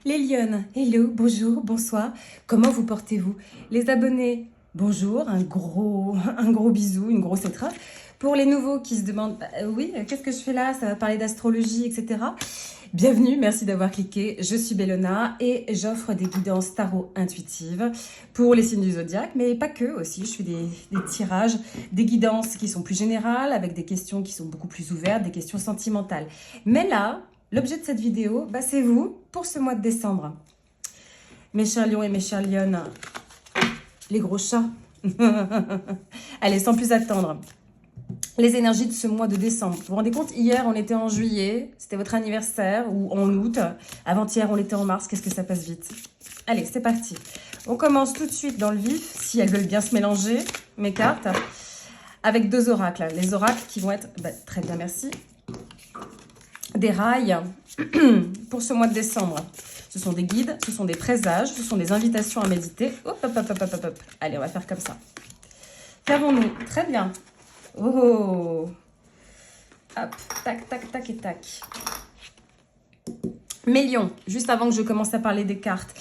Les lionnes, hello, bonjour, bonsoir, comment vous portez-vous? Les abonnés, bonjour, un gros bisou, une grosse étreinte. Pour les nouveaux qui se demandent, oui, qu'est-ce que je fais là? Ça va parler d'astrologie, etc. Bienvenue, merci d'avoir cliqué. Je suis Bellona et j'offre des guidances tarot intuitives pour les signes du zodiaque, mais pas que aussi. Je fais des tirages, des guidances qui sont plus générales, avec des questions qui sont beaucoup plus ouvertes, des questions sentimentales. Mais là, l'objet de cette vidéo, c'est vous pour ce mois de décembre. Mes chers lions et mes chères lionnes, les gros chats. Allez, sans plus attendre. Les énergies de ce mois de décembre. Vous vous rendez compte, hier on était en juillet, c'était votre anniversaire, ou en août. Avant-hier on était en mars, qu'est-ce que ça passe vite. Allez, c'est parti. On commence tout de suite dans le vif, si elles veulent bien se mélanger, mes cartes, avec deux oracles. Les oracles qui vont être, très bien, merci, des rails pour ce mois de décembre. Ce sont des guides, ce sont des présages, ce sont des invitations à méditer. Hop, hop, hop, hop, hop, hop. Allez, on va faire comme ça. Qu'avons-nous? Très bien. Oh, hop, tac, tac, tac et tac. Mes lions, juste avant que je commence à parler des cartes,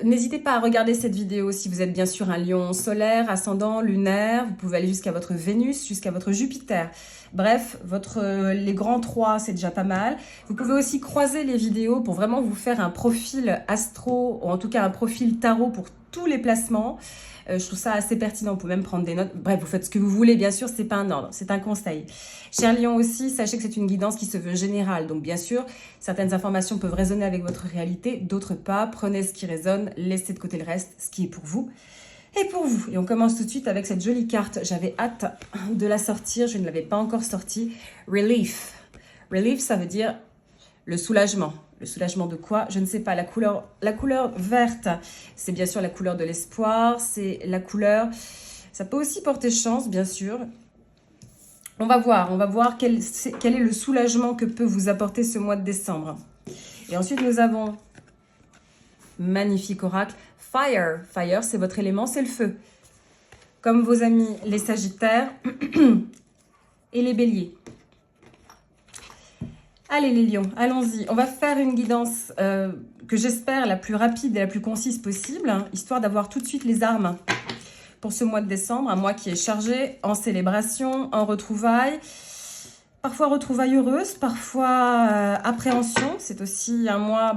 n'hésitez pas à regarder cette vidéo si vous êtes bien sûr un lion solaire, ascendant, lunaire. Vous pouvez aller jusqu'à votre Vénus, jusqu'à votre Jupiter. Bref, les grands trois, c'est déjà pas mal. Vous pouvez aussi croiser les vidéos pour vraiment vous faire un profil astro, ou en tout cas un profil tarot pour tous les placements. Je trouve ça assez pertinent, vous pouvez même prendre des notes. Bref, vous faites ce que vous voulez, bien sûr, c'est pas un ordre, c'est un conseil. Cher Lion aussi, sachez que c'est une guidance qui se veut générale. Donc bien sûr, certaines informations peuvent résonner avec votre réalité, d'autres pas. Prenez ce qui résonne, laissez de côté le reste, ce qui est pour vous. Et pour vous. Et on commence tout de suite avec cette jolie carte. J'avais hâte de la sortir, je ne l'avais pas encore sortie. Relief. Relief, ça veut dire le soulagement. Le soulagement de quoi? Je ne sais pas. La couleur verte, c'est bien sûr la couleur de l'espoir. C'est la couleur... Ça peut aussi porter chance, bien sûr. On va voir quel est le soulagement que peut vous apporter ce mois de décembre. Et ensuite, nous avons... Magnifique oracle. Fire. Fire, c'est votre élément, c'est le feu. Comme vos amis, les sagittaires et les béliers. Allez les lions, allons-y. On va faire une guidance que j'espère la plus rapide et la plus concise possible, histoire d'avoir tout de suite les armes pour ce mois de décembre, un mois qui est chargé en célébration, en retrouvailles, parfois retrouvailles heureuses, parfois appréhension. C'est aussi un mois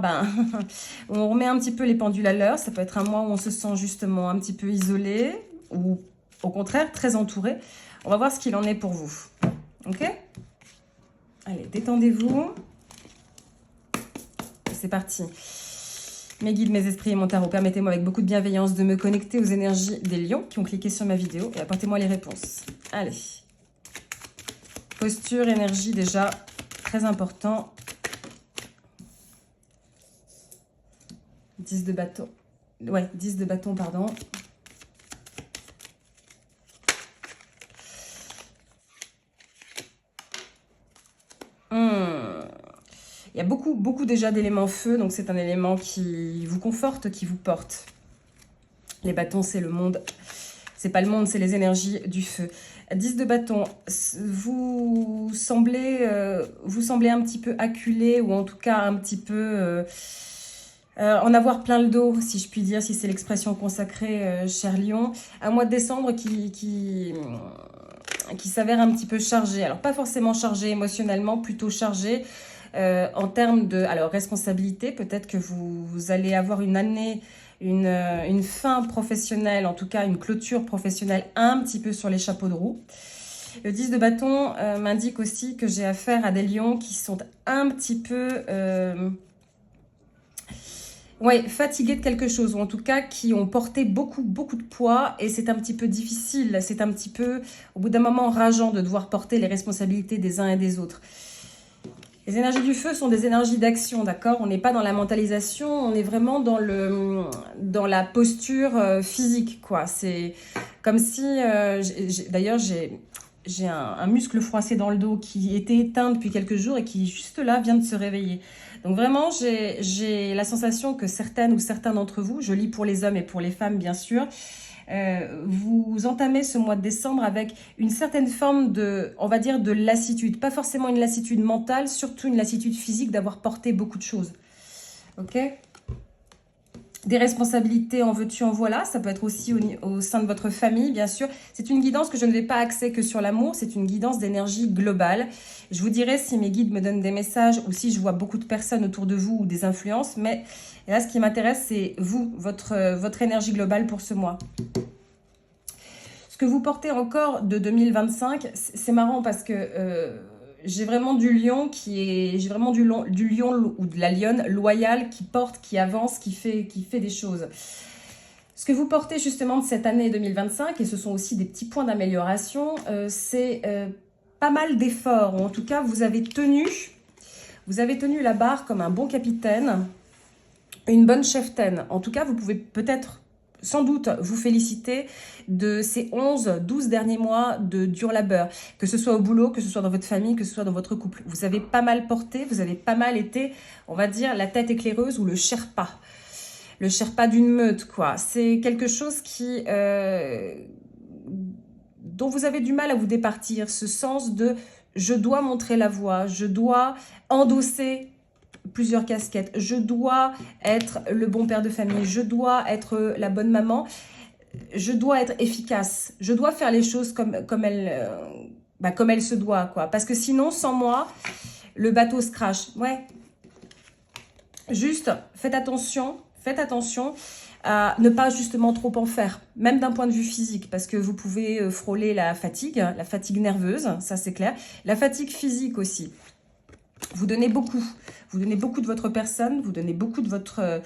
où on remet un petit peu les pendules à l'heure. Ça peut être un mois où on se sent justement un petit peu isolé ou au contraire très entouré. On va voir ce qu'il en est pour vous. Ok ? Allez, détendez-vous. C'est parti. Mes guides, mes esprits et mon tarot, permettez-moi avec beaucoup de bienveillance de me connecter aux énergies des lions qui ont cliqué sur ma vidéo et apportez-moi les réponses. Allez. Posture, énergie déjà, très important. 10 de bâton. Ouais, 10 de bâton, pardon. Il y a beaucoup déjà d'éléments feu, donc c'est un élément qui vous conforte, qui vous porte. Les bâtons, c'est le monde. C'est pas le monde, c'est les énergies du feu. 10 de bâton, vous semblez un petit peu acculé, ou en tout cas un petit peu en avoir plein le dos, si je puis dire, si c'est l'expression consacrée, cher Lion. Un mois de décembre qui s'avère un petit peu chargé. Alors pas forcément chargé émotionnellement, plutôt chargé en termes de responsabilité. Peut-être que vous allez avoir une année, une fin professionnelle, en tout cas une clôture professionnelle un petit peu sur les chapeaux de roue. Le 10 de bâton m'indique aussi que j'ai affaire à des lions qui sont un petit peu fatigués de quelque chose, ou en tout cas qui ont porté beaucoup de poids, et c'est un petit peu difficile, c'est un petit peu au bout d'un moment rageant de devoir porter les responsabilités des uns et des autres. Les énergies du feu sont des énergies d'action, d'accord? On n'est pas dans la mentalisation, on est vraiment dans la posture physique, quoi. C'est comme si, d'ailleurs, j'ai un muscle froissé dans le dos qui était éteint depuis quelques jours et qui, juste là, vient de se réveiller. Donc vraiment, j'ai la sensation que certaines ou certains d'entre vous, je lis pour les hommes et pour les femmes, bien sûr, vous entamez ce mois de décembre avec une certaine forme de, on va dire, de lassitude. Pas forcément une lassitude mentale, surtout une lassitude physique d'avoir porté beaucoup de choses. ok? Des responsabilités en veux-tu, en voilà. Ça peut être aussi au sein de votre famille, bien sûr. C'est une guidance que je ne vais pas axer que sur l'amour. C'est une guidance d'énergie globale. Je vous dirai si mes guides me donnent des messages ou si je vois beaucoup de personnes autour de vous ou des influences. Mais là, ce qui m'intéresse, c'est vous, votre énergie globale pour ce mois. Ce que vous portez encore de 2025, c'est marrant parce que... j'ai vraiment du lion j'ai vraiment du lion ou de la lionne loyale qui porte, qui avance, qui fait des choses. Ce que vous portez justement de cette année 2025, et ce sont aussi des petits points d'amélioration, c'est pas mal d'efforts. En tout cas, vous avez tenu la barre comme un bon capitaine, une bonne cheftaine. En tout cas, vous pouvez peut-être sans doute vous féliciter de ces 11-12 derniers mois de dur labeur, que ce soit au boulot, que ce soit dans votre famille, que ce soit dans votre couple. Vous avez pas mal porté, vous avez pas mal été, on va dire, la tête éclaireuse ou le Sherpa. Le Sherpa d'une meute, quoi. C'est quelque chose dont vous avez du mal à vous départir, ce sens de « je dois montrer la voie, je dois endosser » plusieurs casquettes. Je dois être le bon père de famille. Je dois être la bonne maman. Je dois être efficace. Je dois faire les choses comme elles se doit, quoi. Parce que sinon, sans moi, le bateau se crache. Ouais. Juste, faites attention à ne pas justement trop en faire, même d'un point de vue physique, parce que vous pouvez frôler la fatigue nerveuse, ça c'est clair. La fatigue physique aussi. Vous donnez beaucoup de votre personne, vous donnez beaucoup de votre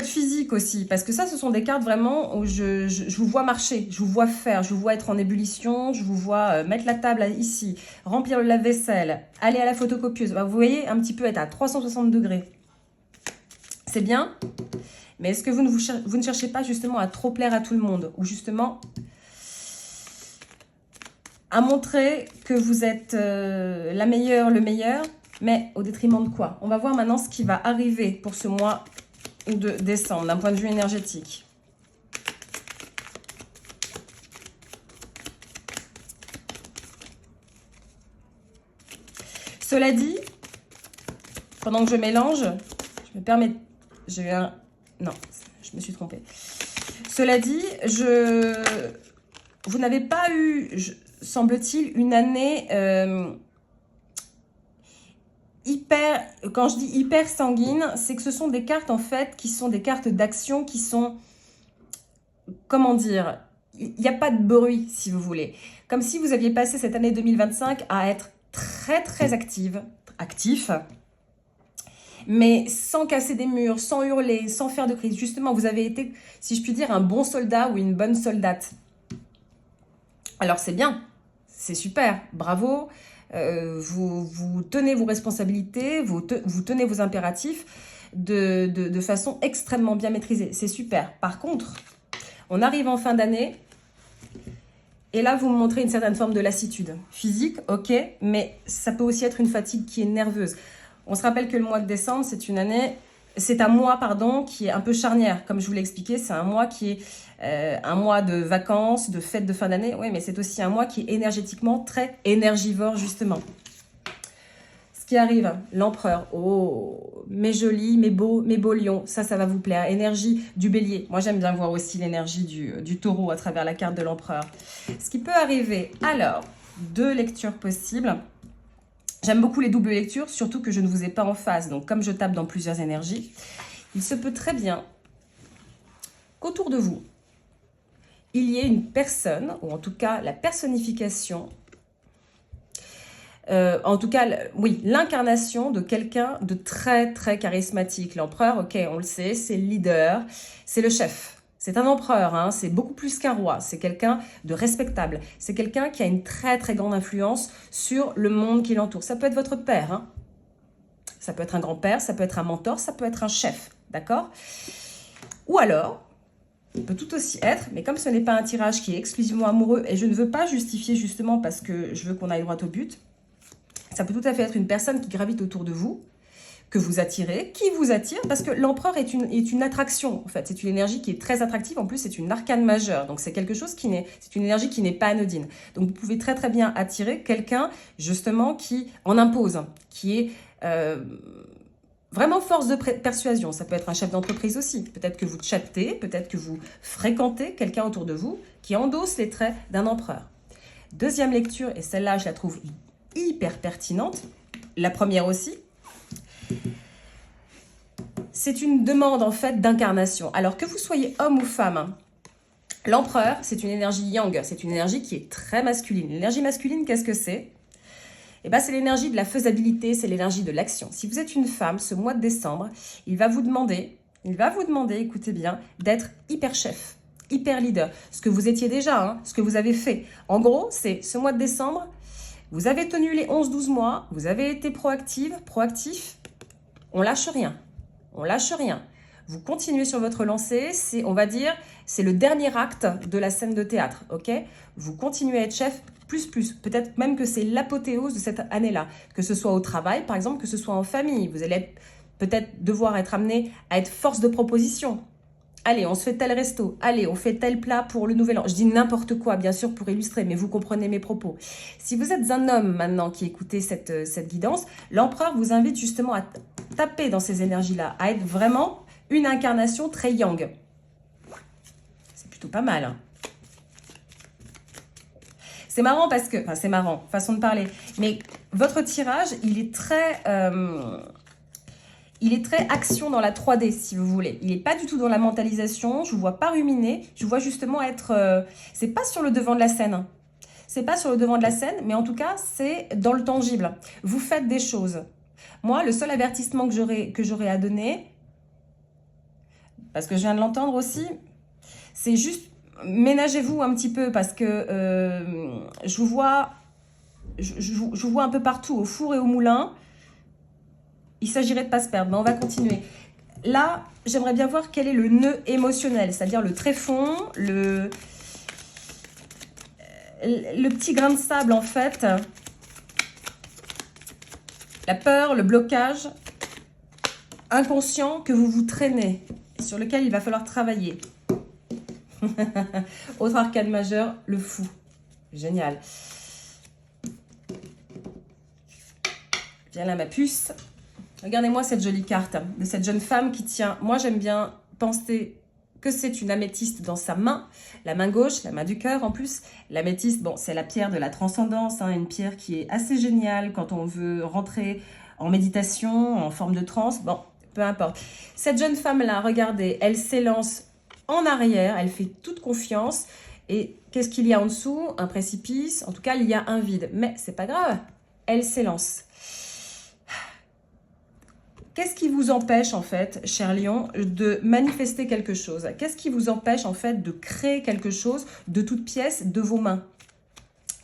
physique aussi, parce que ça, ce sont des cartes vraiment où je vous vois marcher, je vous vois faire, je vous vois être en ébullition, je vous vois mettre la table ici, remplir le lave-vaisselle, aller à la photocopieuse. Vous voyez, un petit peu être à 360 degrés. C'est bien, mais est-ce que vous ne cherchez pas justement à trop plaire à tout le monde, ou justement à montrer que vous êtes la meilleure, le meilleur, mais au détriment de quoi? On va voir maintenant ce qui va arriver pour ce mois de décembre, d'un point de vue énergétique. Cela dit, pendant que je mélange, je me permets... Non, je me suis trompée. Cela dit, vous n'avez pas eu... semble-t-il, une année hyper, quand je dis hyper sanguine, c'est que ce sont des cartes en fait qui sont des cartes d'action qui sont, comment dire, il n'y a pas de bruit si vous voulez. Comme si vous aviez passé cette année 2025 à être très très actif, mais sans casser des murs, sans hurler, sans faire de crise. Justement, vous avez été, si je puis dire, un bon soldat ou une bonne soldate. Alors c'est bien. C'est super, bravo, vous tenez vos responsabilités, vous tenez vos impératifs de façon extrêmement bien maîtrisée. C'est super. Par contre, on arrive en fin d'année et là, vous me montrez une certaine forme de lassitude. Physique, ok, mais ça peut aussi être une fatigue qui est nerveuse. On se rappelle que le mois de décembre, c'est un mois, qui est un peu charnière. Comme je vous l'ai expliqué, c'est un mois qui est un mois de vacances, de fêtes de fin d'année. Oui, mais c'est aussi un mois qui est énergétiquement très énergivore, justement. Ce qui arrive, l'empereur. Oh, mes jolis, mes beaux lions. Ça va vous plaire. Énergie du bélier. Moi, j'aime bien voir aussi l'énergie du taureau à travers la carte de l'empereur. Ce qui peut arriver, alors, 2 lectures possibles. J'aime beaucoup les doubles lectures, surtout que je ne vous ai pas en face. Donc, comme je tape dans plusieurs énergies, il se peut très bien qu'autour de vous, il y ait une personne, ou en tout cas la personnification, en tout cas, oui, l'incarnation de quelqu'un de très, très charismatique. L'empereur, ok, on le sait, c'est le leader, c'est le chef. C'est un empereur, hein, c'est beaucoup plus qu'un roi, c'est quelqu'un de respectable, c'est quelqu'un qui a une très très grande influence sur le monde qui l'entoure. Ça peut être votre père, hein. Ça peut être un grand-père, ça peut être un mentor, ça peut être un chef, d'accord? Ou alors, il peut tout aussi être, mais comme ce n'est pas un tirage qui est exclusivement amoureux, et je ne veux pas justifier justement parce que je veux qu'on aille droit au but, ça peut tout à fait être une personne qui gravite autour de vous, que vous attirez, qui vous attire, parce que l'empereur est une attraction, en fait. C'est une énergie qui est très attractive, en plus c'est une arcane majeure, donc c'est quelque chose c'est une énergie qui n'est pas anodine. Donc vous pouvez très très bien attirer quelqu'un, justement, qui en impose, qui est vraiment force de persuasion. Ça peut être un chef d'entreprise aussi. Peut-être que vous chattez, peut-être que vous fréquentez quelqu'un autour de vous qui endosse les traits d'un empereur. Deuxième lecture, et celle-là, je la trouve hyper pertinente. La première aussi. C'est une demande en fait d'incarnation. Alors que vous soyez homme ou femme, l'empereur, c'est une énergie yang, c'est une énergie qui est très masculine. L'énergie masculine, qu'est-ce que c'est? Eh bien, c'est l'énergie de la faisabilité, c'est l'énergie de l'action. Si vous êtes une femme, ce mois de décembre, il va vous demander, écoutez bien, d'être hyper chef, hyper leader. Ce que vous étiez déjà, hein, ce que vous avez fait. En gros, c'est ce mois de décembre, vous avez tenu les 11-12 mois, vous avez été proactif, on lâche rien. On lâche rien. Vous continuez sur votre lancée, c'est, on va dire, c'est le dernier acte de la scène de théâtre, ok? Vous continuez à être chef, plus. Peut-être même que c'est l'apothéose de cette année-là. Que ce soit au travail, par exemple, que ce soit en famille. Vous allez peut-être devoir être amené à être force de proposition. Allez, on se fait tel resto. Allez, on fait tel plat pour le nouvel an. Je dis n'importe quoi, bien sûr, pour illustrer, mais vous comprenez mes propos. Si vous êtes un homme maintenant qui écoutez cette guidance, l'empereur vous invite justement à taper dans ces énergies-là, à être vraiment une incarnation très yang. C'est plutôt pas mal. Hein. C'est marrant parce que... Enfin, c'est marrant, façon de parler. Mais votre tirage, il est très action dans la 3D, si vous voulez. Il n'est pas du tout dans la mentalisation. Je ne vous vois pas ruminer. Je vous vois justement être... c'est pas sur le devant de la scène. Hein. C'est pas sur le devant de la scène, mais en tout cas, c'est dans le tangible. Vous faites des choses. Moi, le seul avertissement que j'aurais à donner, parce que je viens de l'entendre aussi, c'est juste ménagez-vous un petit peu parce que je vous vois un peu partout, au four et au moulin. Il s'agirait de ne pas se perdre, mais on va continuer. Là, j'aimerais bien voir quel est le nœud émotionnel, c'est-à-dire le tréfonds, le petit grain de sable en fait, la peur, le blocage inconscient que vous vous traînez, sur lequel il va falloir travailler. Autre arcane majeur, le fou. Génial. Viens là ma puce. Regardez-moi cette jolie carte de cette jeune femme qui tient. Moi j'aime bien penser que c'est une améthyste dans sa main. La main gauche, la main du cœur en plus. L'améthyste, bon, c'est la pierre de la transcendance. Hein, une pierre qui est assez géniale quand on veut rentrer en méditation, en forme de transe. Bon, peu importe. Cette jeune femme-là, regardez, elle s'élance en arrière, elle fait toute confiance. Et qu'est-ce qu'il y a en dessous? Un précipice. En tout cas, il y a un vide. Mais c'est pas grave. Elle s'élance. Qu'est-ce qui vous empêche, en fait, cher Lion, de manifester quelque chose? Qu'est-ce qui vous empêche, en fait, de créer quelque chose de toute pièce de vos mains?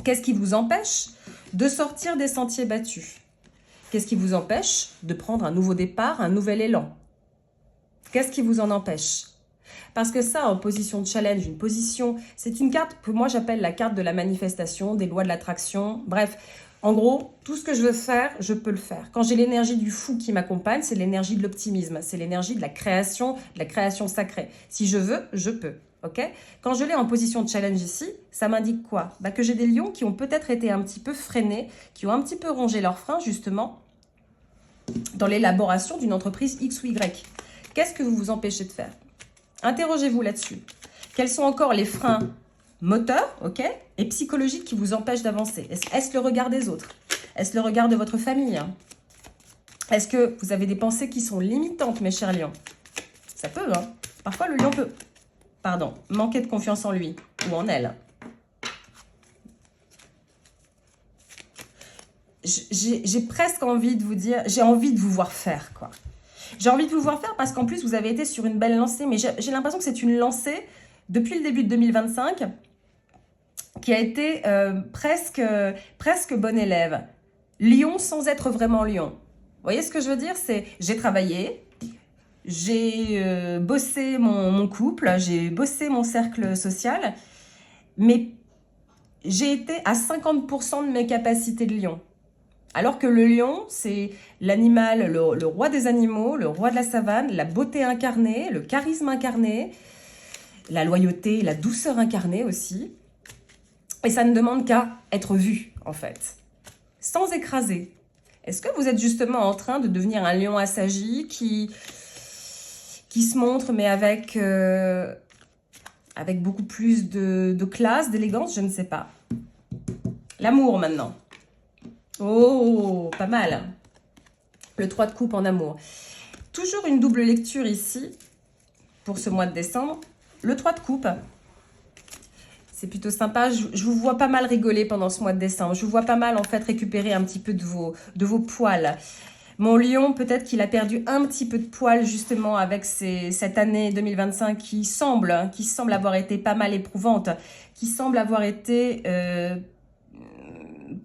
Qu'est-ce qui vous empêche de sortir des sentiers battus? Qu'est-ce qui vous empêche de prendre un nouveau départ, un nouvel élan? Qu'est-ce qui vous en empêche? Parce que ça, en position de challenge, une position, c'est une carte que moi j'appelle la carte de la manifestation, des lois de l'attraction. Bref, en gros, tout ce que je veux faire, je peux le faire. Quand j'ai l'énergie du fou qui m'accompagne, c'est l'énergie de l'optimisme, c'est l'énergie de la création sacrée. Si je veux, je peux. Okay, quand je l'ai en position de challenge ici, ça m'indique quoi? Que j'ai des lions qui ont peut-être été un petit peu freinés, qui ont un petit peu rongé leurs freins justement dans l'élaboration d'une entreprise X ou Y. Qu'est-ce que vous vous empêchez de faire? Interrogez-vous là-dessus. Quels sont encore les freins moteurs, ok, et psychologiques qui vous empêchent d'avancer? Est-ce le regard des autres? Est-ce le regard de votre famille? Est-ce que vous avez des pensées qui sont limitantes, mes chers lions? Ça peut, hein. Parfois, le lion peut, manquer de confiance en lui ou en elle. J'ai presque envie de vous dire, j'ai envie de vous voir faire, quoi. J'ai envie de vous voir faire parce qu'en plus, vous avez été sur une belle lancée, mais j'ai l'impression que c'est une lancée depuis le début de 2025 qui a été presque bon élève. Lion sans être vraiment lion. Vous voyez ce que je veux dire? C'est j'ai travaillé, j'ai bossé mon couple, j'ai bossé mon cercle social, mais j'ai été à 50% de mes capacités de lion. Alors que le lion, c'est l'animal, le roi des animaux, le roi de la savane, la beauté incarnée, le charisme incarné, la loyauté, la douceur incarnée aussi. Et ça ne demande qu'à être vu, en fait. Sans écraser. Est-ce que vous êtes justement en train de devenir un lion assagi qui se montre, mais avec beaucoup plus de classe, d'élégance? Je ne sais pas. L'amour maintenant. Oh, pas mal. Le 3 de coupe en amour. Toujours une double lecture ici pour ce mois de décembre. Le 3 de coupe. C'est plutôt sympa. Je vous vois pas mal rigoler pendant ce mois de décembre. Je vous vois pas mal en fait récupérer un petit peu de vos poils. Mon lion, peut-être qu'il a perdu un petit peu de poils justement avec cette année 2025 qui semble avoir été pas mal éprouvante, qui semble avoir été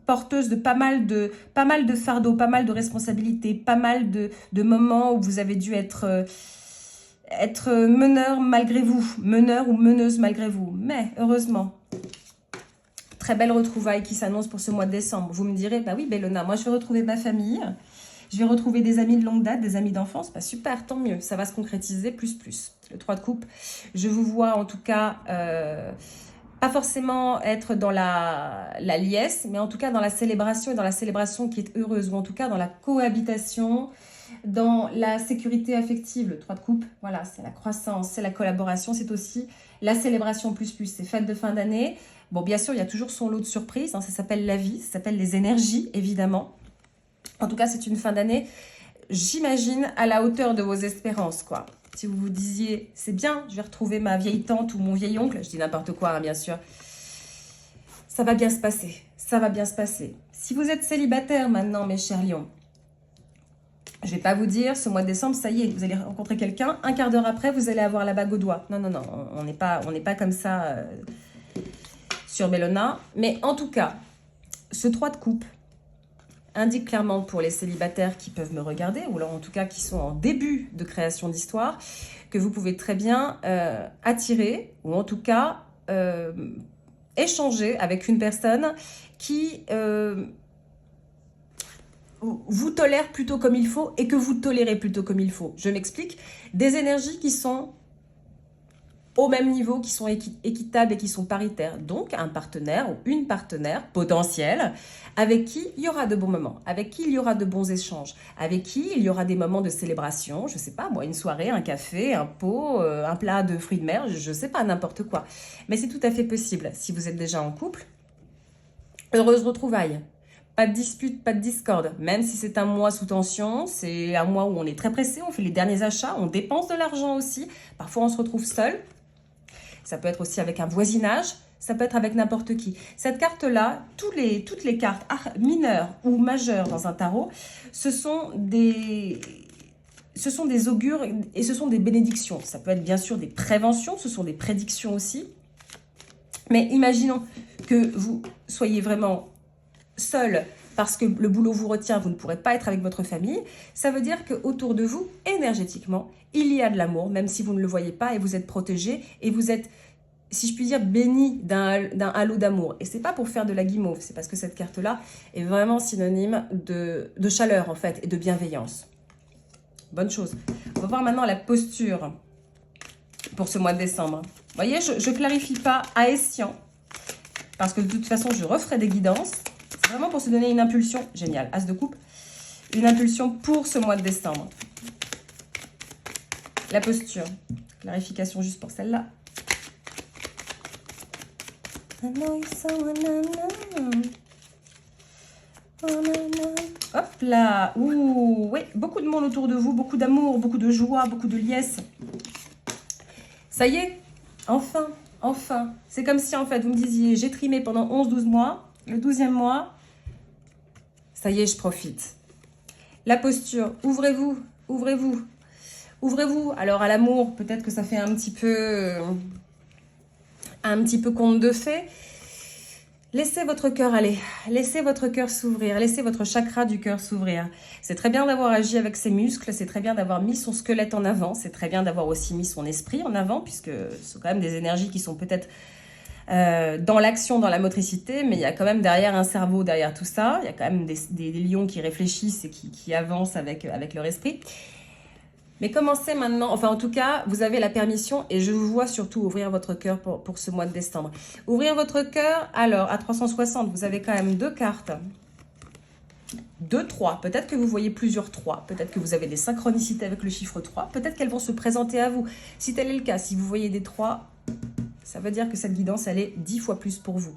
porteuse de pas mal de fardeaux, pas mal de responsabilités, pas mal de moments où vous avez dû être meneur malgré vous, meneur ou meneuse malgré vous. Mais heureusement, très belle retrouvaille qui s'annonce pour ce mois de décembre. Vous me direz, bah oui Bellona, moi je vais retrouver ma famille, je vais retrouver des amis de longue date, des amis d'enfance. Bah super, tant mieux, ça va se concrétiser plus. Le 3 de coupe, je vous vois en tout cas, pas forcément être dans la liesse, mais en tout cas dans la célébration, et dans la célébration qui est heureuse, ou en tout cas dans la cohabitation, dans la sécurité affective. Le 3 de coupe, voilà, c'est la croissance, c'est la collaboration, c'est aussi la célébration plus. C'est fête de fin d'année. Bon, bien sûr, il y a toujours son lot de surprises, hein, ça s'appelle la vie, ça s'appelle les énergies, évidemment. En tout cas, c'est une fin d'année, j'imagine, à la hauteur de vos espérances, quoi. Si vous vous disiez, c'est bien, je vais retrouver ma vieille tante ou mon vieil oncle, je dis n'importe quoi, hein, bien sûr. Ça va bien se passer, ça va bien se passer. Si vous êtes célibataire maintenant, mes chers lions, je ne vais pas vous dire, ce mois de décembre, ça y est, vous allez rencontrer quelqu'un, un quart d'heure après, vous allez avoir la bague au doigt. Non, on n'est pas comme ça sur Bellona. Mais en tout cas, ce 3 de coupe indique clairement pour les célibataires qui peuvent me regarder, ou alors en tout cas qui sont en début de création d'histoire, que vous pouvez très bien attirer, ou en tout cas échanger avec une personne qui vous tolère plutôt comme il faut et que vous tolérez plutôt comme il faut. Je m'explique. Des énergies qui sont au même niveau, qui sont équitables et qui sont paritaires. Donc, un partenaire ou une partenaire potentielle avec qui il y aura de bons moments, avec qui il y aura de bons échanges, avec qui il y aura des moments de célébration, je ne sais pas, moi, une soirée, un café, un pot, un plat de fruits de mer, je ne sais pas, n'importe quoi. Mais c'est tout à fait possible si vous êtes déjà en couple. Heureuse retrouvaille. Pas de dispute, pas de discorde. Même si c'est un mois sous tension, c'est un mois où on est très pressé, on fait les derniers achats, on dépense de l'argent aussi. Parfois, on se retrouve seul. Ça peut être aussi avec un voisinage, ça peut être avec n'importe qui. Cette carte-là, toutes les cartes mineures ou majeures dans un tarot, ce sont des augures et ce sont des bénédictions. Ça peut être bien sûr des préventions, ce sont des prédictions aussi. Mais imaginons que vous soyez vraiment seul parce que le boulot vous retient, vous ne pourrez pas être avec votre famille. Ça veut dire qu'autour de vous, énergétiquement, il y a de l'amour, même si vous ne le voyez pas, et vous êtes protégé, et vous êtes, si je puis dire, béni d'un halo d'amour. Et c'est pas pour faire de la guimauve, c'est parce que cette carte-là est vraiment synonyme de chaleur, en fait, et de bienveillance. Bonne chose. On va voir maintenant la posture pour ce mois de décembre. Vous voyez, je ne clarifie pas à escient, parce que de toute façon, je referai des guidances. C'est vraiment pour se donner une impulsion. Génial, as de coupe. Une impulsion pour ce mois de décembre. La posture. Clarification juste pour celle-là. Hop là. Ouh, oui, beaucoup de monde autour de vous, beaucoup d'amour, beaucoup de joie, beaucoup de liesse. Ça y est, enfin. C'est comme si en fait vous me disiez, j'ai trimé pendant 11-12 mois. Le 12e mois, ça y est, je profite. La posture, ouvrez-vous. Alors à l'amour, peut-être que ça fait un petit peu conte de fées. Laissez votre cœur aller, laissez votre cœur s'ouvrir, laissez votre chakra du cœur s'ouvrir. C'est très bien d'avoir agi avec ses muscles, c'est très bien d'avoir mis son squelette en avant, c'est très bien d'avoir aussi mis son esprit en avant, puisque ce sont quand même des énergies qui sont peut-être dans l'action, dans la motricité, mais il y a quand même derrière un cerveau, derrière tout ça. Il y a quand même des lions qui réfléchissent et qui avancent avec leur esprit. Mais commencez maintenant, enfin en tout cas, vous avez la permission et je vous vois surtout ouvrir votre cœur pour ce mois de décembre. Ouvrir votre cœur, alors à 360, vous avez quand même 2 cartes. 2, 3. Peut-être que vous voyez plusieurs 3. Peut-être que vous avez des synchronicités avec le chiffre 3. Peut-être qu'elles vont se présenter à vous. Si tel est le cas, si vous voyez des 3, ça veut dire que cette guidance, elle est 10 fois plus pour vous.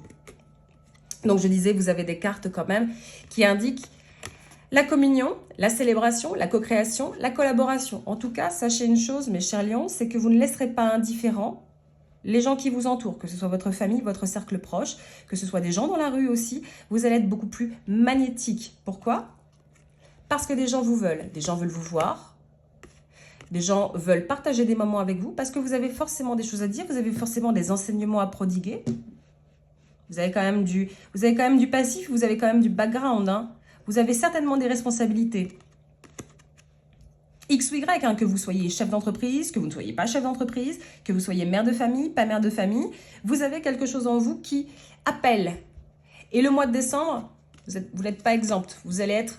Donc, je disais, vous avez des cartes quand même qui indiquent la communion, la célébration, la co-création, la collaboration. En tout cas, sachez une chose, mes chers lions, c'est que vous ne laisserez pas indifférents les gens qui vous entourent, que ce soit votre famille, votre cercle proche, que ce soit des gens dans la rue aussi, vous allez être beaucoup plus magnétique. Pourquoi? Parce que des gens vous veulent. Des gens veulent vous voir. Des gens veulent partager des moments avec vous parce que vous avez forcément des choses à dire, vous avez forcément des enseignements à prodiguer. Vous avez quand même du passif, vous avez quand même du background. Hein. Vous avez certainement des responsabilités. X ou Y, hein, que vous soyez chef d'entreprise, que vous ne soyez pas chef d'entreprise, que vous soyez mère de famille, pas mère de famille, vous avez quelque chose en vous qui appelle. Et le mois de décembre, vous n'êtes pas exempte. Vous allez être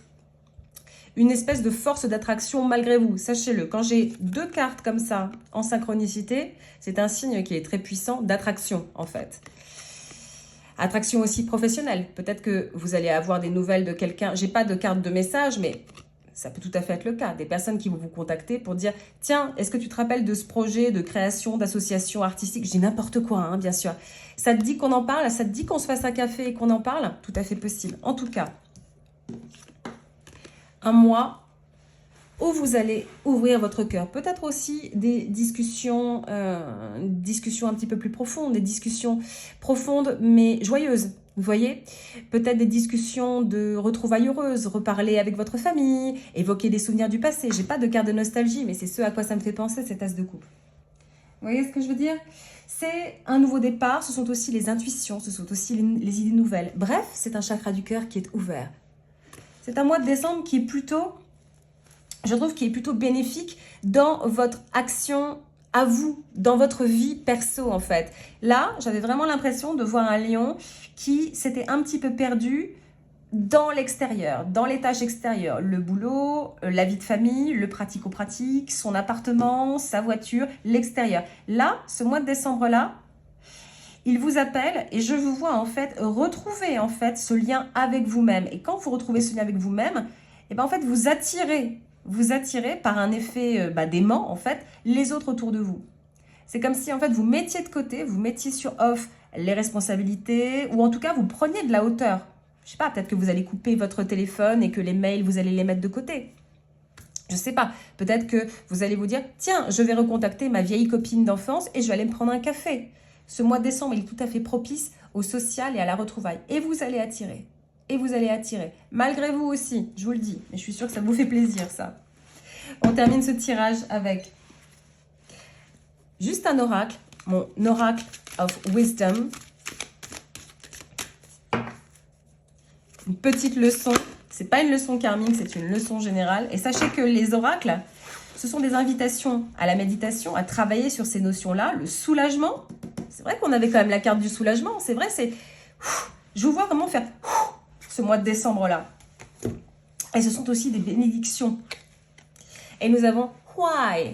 une espèce de force d'attraction malgré vous. Sachez-le, quand j'ai 2 cartes comme ça en synchronicité, c'est un signe qui est très puissant d'attraction en fait. Attraction aussi professionnelle. Peut-être que vous allez avoir des nouvelles de quelqu'un. J'ai pas de carte de message, mais ça peut tout à fait être le cas. Des personnes qui vont vous contacter pour dire « Tiens, est-ce que tu te rappelles de ce projet de création, d'association artistique ?» Je dis n'importe quoi, hein, bien sûr. Ça te dit qu'on en parle? Ça te dit qu'on se fasse un café et qu'on en parle? Tout à fait possible. En tout cas, un mois où vous allez ouvrir votre cœur. Peut-être aussi des discussions, un petit peu plus profondes, des discussions profondes mais joyeuses. Vous voyez, peut-être des discussions de retrouvailles heureuses, reparler avec votre famille, évoquer des souvenirs du passé. J'ai pas de carte de nostalgie, mais c'est ce à quoi ça me fait penser, cet as de coupe. Vous voyez ce que je veux dire? C'est un nouveau départ, ce sont aussi les intuitions, ce sont aussi les idées nouvelles. Bref, c'est un chakra du cœur qui est ouvert. C'est un mois de décembre qui est plutôt, je trouve, qui est plutôt bénéfique dans votre action à vous, dans votre vie perso en fait. Là, j'avais vraiment l'impression de voir un lion qui s'était un petit peu perdu dans l'extérieur, dans les tâches extérieures, le boulot, la vie de famille, le pratico-pratique, son appartement, sa voiture, l'extérieur. Là, ce mois de décembre-là, il vous appelle et je vous vois en fait retrouver en fait ce lien avec vous-même. Et quand vous retrouvez ce lien avec vous-même, et ben en fait vous attirez par un effet d'aimant en fait les autres autour de vous. C'est comme si en fait vous mettiez de côté, vous mettiez sur off les responsabilités ou en tout cas vous preniez de la hauteur. Je sais pas, peut-être que vous allez couper votre téléphone et que les mails vous allez les mettre de côté. Je sais pas, peut-être que vous allez vous dire tiens, je vais recontacter ma vieille copine d'enfance et je vais aller me prendre un café. Ce mois de décembre, il est tout à fait propice au social et à la retrouvaille. Et vous allez attirer. Et vous allez attirer. Malgré vous aussi, je vous le dis. Mais je suis sûre que ça vous fait plaisir, ça. On termine ce tirage avec juste un oracle. Mon oracle of wisdom. Une petite leçon. C'est pas une leçon karmique, c'est une leçon générale. Et sachez que les oracles, ce sont des invitations à la méditation, à travailler sur ces notions-là. Le soulagement. C'est vrai qu'on avait quand même la carte du soulagement. C'est vrai, c'est... Je vous vois comment faire ce mois de décembre-là. Et ce sont aussi des bénédictions. Et nous avons Why.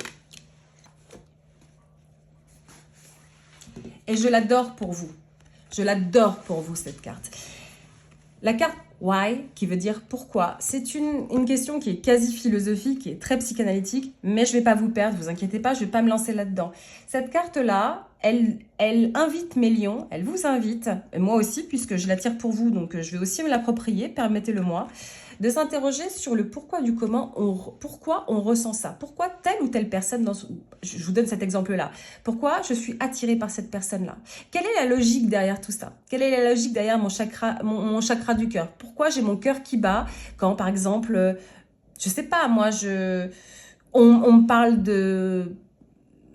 Et je l'adore pour vous. Je l'adore pour vous, cette carte. La carte Why, qui veut dire pourquoi, c'est une question qui est quasi philosophique, qui est très psychanalytique, mais je ne vais pas vous perdre, vous inquiétez pas, je ne vais pas me lancer là-dedans. Cette carte-là, elle invite mes lions, elle vous invite, et moi aussi, puisque je la tire pour vous, donc je vais aussi me l'approprier, permettez-le-moi, de s'interroger sur le pourquoi du comment, pourquoi on ressent ça, pourquoi telle ou telle personne, je vous donne cet exemple-là, pourquoi je suis attirée par cette personne-là, quelle est la logique derrière tout ça, quelle est la logique derrière mon chakra du cœur, pourquoi j'ai mon cœur qui bat quand par exemple, je sais pas, moi on me parle de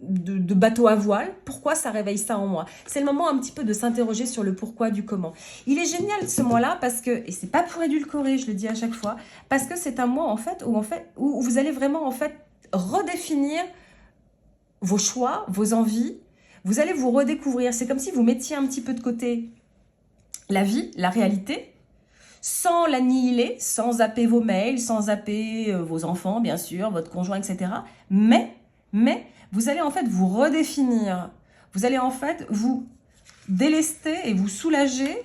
bateau à voile, pourquoi ça réveille ça en moi? C'est le moment un petit peu de s'interroger sur le pourquoi du comment. Il est génial ce mois-là parce que, et c'est pas pour édulcorer, je le dis à chaque fois, parce que c'est un mois en fait où vous allez vraiment en fait redéfinir vos choix, vos envies, vous allez vous redécouvrir. C'est comme si vous mettiez un petit peu de côté la vie, la réalité, sans l'annihiler, sans zapper vos mails, sans zapper vos enfants, bien sûr, votre conjoint, etc. Mais vous allez en fait vous redéfinir. Vous allez en fait vous délester et vous soulager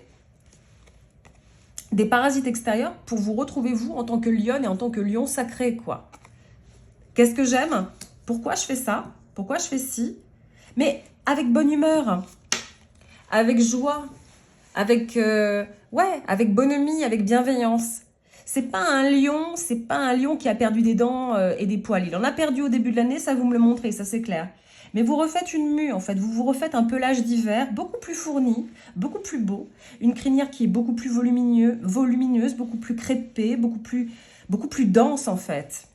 des parasites extérieurs pour vous retrouver vous en tant que lionne et en tant que lion sacré, quoi. Qu'est-ce que j'aime? Pourquoi je fais ça? Pourquoi je fais ci? Mais avec bonne humeur, avec joie, avec avec bonhomie, avec bienveillance. C'est pas un lion qui a perdu des dents et des poils. Il en a perdu au début de l'année, ça vous me le montrez, ça c'est clair. Mais vous refaites une mue en fait, vous vous refaites un pelage d'hiver beaucoup plus fourni, beaucoup plus beau, une crinière qui est beaucoup plus volumineuse, beaucoup plus crêpée, beaucoup plus dense en fait.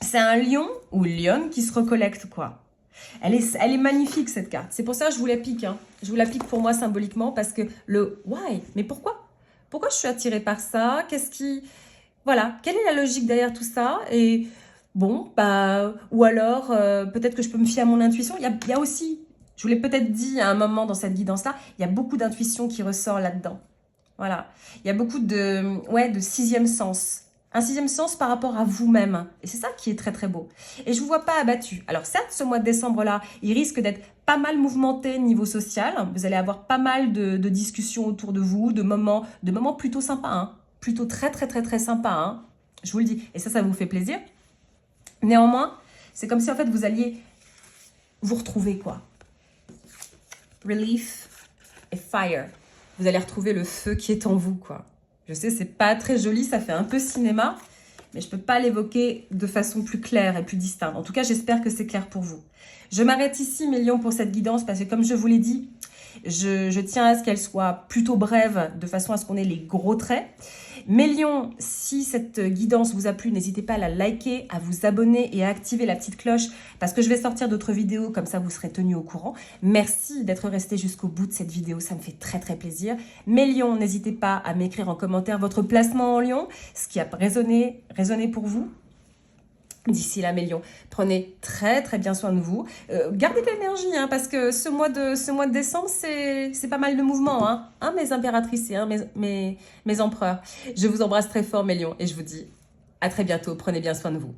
C'est un lion ou lionne qui se recollecte quoi. Elle est magnifique cette carte. C'est pour ça que je vous la pique. Hein. Je vous la pique pour moi symboliquement parce que le why, mais pourquoi? Pourquoi je suis attirée par ça? Qu'est-ce qui... Voilà, quelle est la logique derrière tout ça? Et bon, bah, ou alors peut-être que je peux me fier à mon intuition. Il y a aussi, je vous l'ai peut-être dit à un moment dans cette guidance-là, il y a beaucoup d'intuition qui ressort là-dedans. Voilà, il y a beaucoup de sixième sens. Un sixième sens par rapport à vous-même. Et c'est ça qui est très très beau. Et je ne vous vois pas abattu. Alors certes, ce mois de décembre-là, il risque d'être pas mal mouvementé niveau social. Vous allez avoir pas mal de discussions autour de vous, de moments plutôt sympas. Hein. Plutôt très très très très sympas. Hein. Je vous le dis. Et ça vous fait plaisir. Néanmoins, c'est comme si en fait vous alliez vous retrouver quoi. Relief et fire. Vous allez retrouver le feu qui est en vous quoi. Je sais, c'est pas très joli, ça fait un peu cinéma, mais je peux pas l'évoquer de façon plus claire et plus distincte. En tout cas, j'espère que c'est clair pour vous. Je m'arrête ici, mes lions, pour cette guidance, parce que comme je vous l'ai dit, je tiens à ce qu'elle soit plutôt brève, de façon à ce qu'on ait les gros traits. Mes lions, si cette guidance vous a plu, n'hésitez pas à la liker, à vous abonner et à activer la petite cloche, parce que je vais sortir d'autres vidéos, comme ça vous serez tenus au courant. Merci d'être resté jusqu'au bout de cette vidéo, ça me fait très très plaisir. Mes lions, n'hésitez pas à m'écrire en commentaire votre placement en lion, ce qui a résonné pour vous. D'ici là, mes lions, prenez très très bien soin de vous. Gardez de l'énergie, hein, parce que ce mois de décembre, c'est pas mal de mouvements, hein, mes impératrices et mes empereurs. Je vous embrasse très fort, mes lions, et je vous dis à très bientôt. Prenez bien soin de vous.